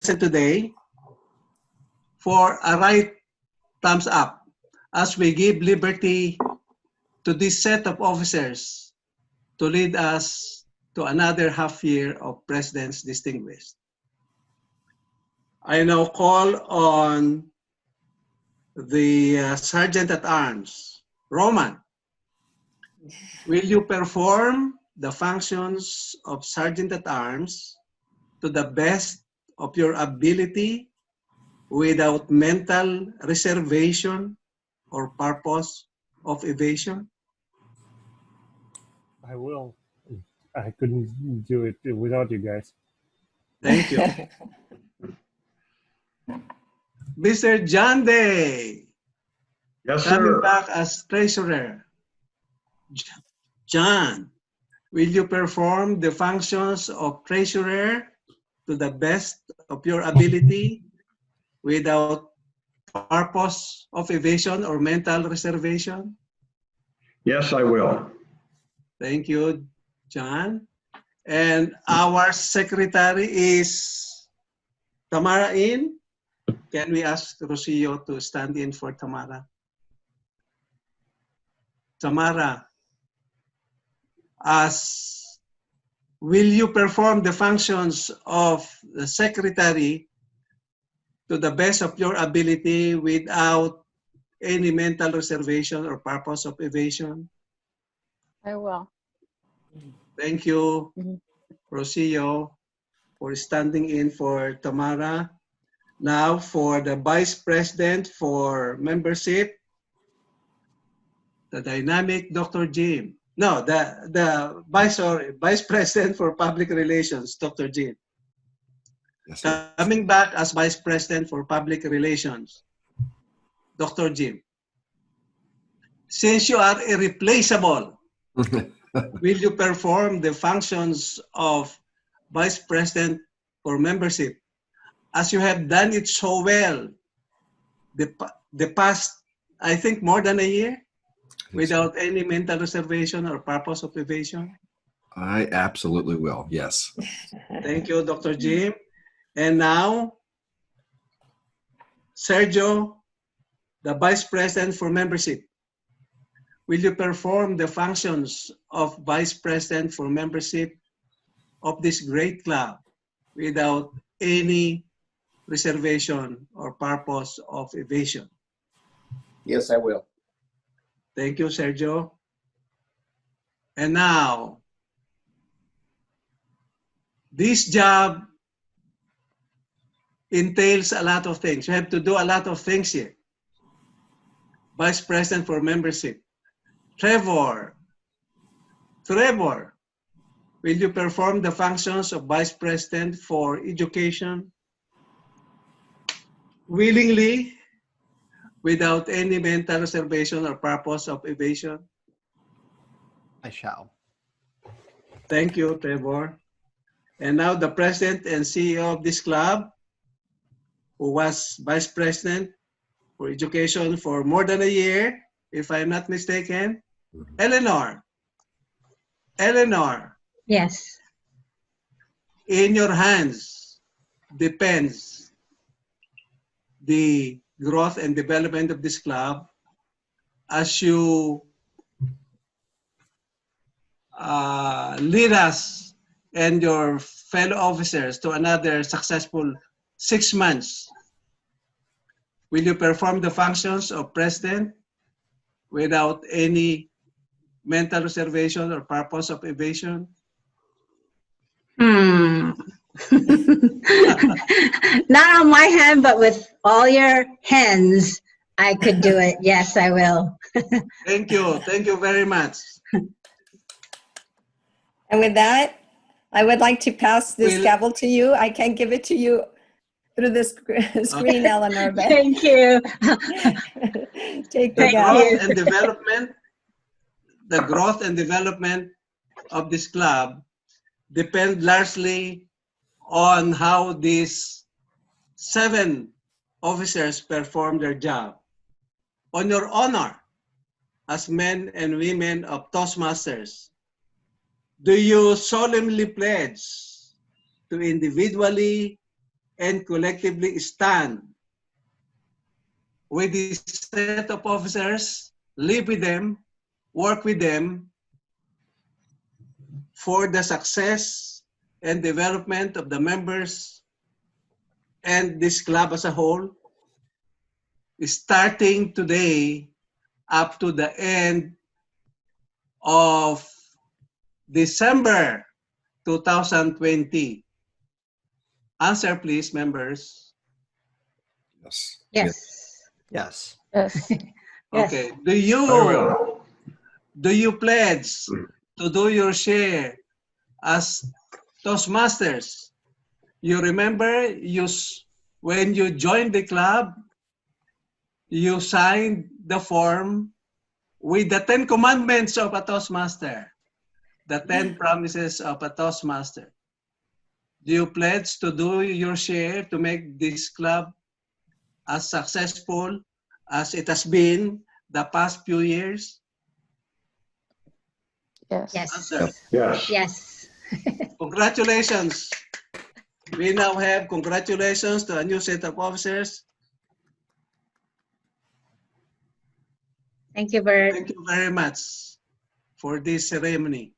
today for a right thumbs up as we give liberty to this set of officers to lead us to another half year of President's Distinguished. I now call on the Sergeant at Arms, Roman. Will you perform the functions of Sergeant at Arms to the best of your ability without mental reservation or purpose of evasion? I will. I couldn't do it without you guys. Thank you. Mr. John Day. Yes, Coming sir. back as treasurer. John, will you perform the functions of treasurer to the best of your ability without purpose of evasion or mental reservation? Yes, I will. Thank you, John. And our secretary is Tamara in. Can we ask Rocio to stand in for Tamara? Tamara, will you perform the functions of the secretary to the best of your ability without any mental reservation or purpose of evasion? I will. Thank you, Rocio, for standing in for Tamara. Now for the Vice President for membership, the dynamic Dr. Jim. No, the Vice President for Public Relations, Dr. Jim. Yes, sir. Coming back as Vice President for Public Relations, Dr. Jim. Since you are irreplaceable, will you perform the functions of Vice President for membership as you have done it so well the past, I think, more than a year without any mental reservation or purpose of evasion? I absolutely will, yes. Thank you, Dr. Jim. And now, Sergio, the Vice President for membership. Will you perform the functions of Vice President for membership of this great club without any reservation or purpose of evasion? Yes, I will. Thank you, Sergio. And now, this job entails a lot of things. You have to do a lot of things here. Vice President for membership. Trevor, will you perform the functions of Vice President for education willingly without any mental reservation or purpose of evasion? I shall. Thank you, Trevor. And now the President and CEO of this club, who was Vice President for education for more than a year, if I'm not mistaken, Eleanor. Eleanor, Yes. in your hands depends the growth and development of this club as you lead us and your fellow officers to another successful 6 months. Will you perform the functions of president without any mental reservation or purpose of evasion? Not on my hand, but with all your hens, I could do it. Yes, I will. Thank you. Thank you very much. And with that, I would like to pass this Will- gavel to you. I can't give it to you through the screen, Eleanor, but Thank you. take The the gavel. growth and development of this club depend largely on how these 7 officers perform their job. On your honor as men and women of Toastmasters, do you solemnly pledge to individually and collectively stand with this set of officers, live with them, work with them for the success and development of the members and this club as a whole, starting today up to the end of December 2020. Answer, please, members. Yes. Yes. Yes. Yes. Yes. Okay. I Do you pledge to do your share as Toastmasters? You remember when you joined the club, you signed the form with the 10 commandments of a Toastmaster, the 10 promises of a Toastmaster. Do you pledge to do your share to make this club as successful as it has been the past few years? Yes. Yes. Answer. Yes. Yes. Congratulations. We now have congratulations to a new set of officers. Thank you, Bert. Thank you very much for this ceremony.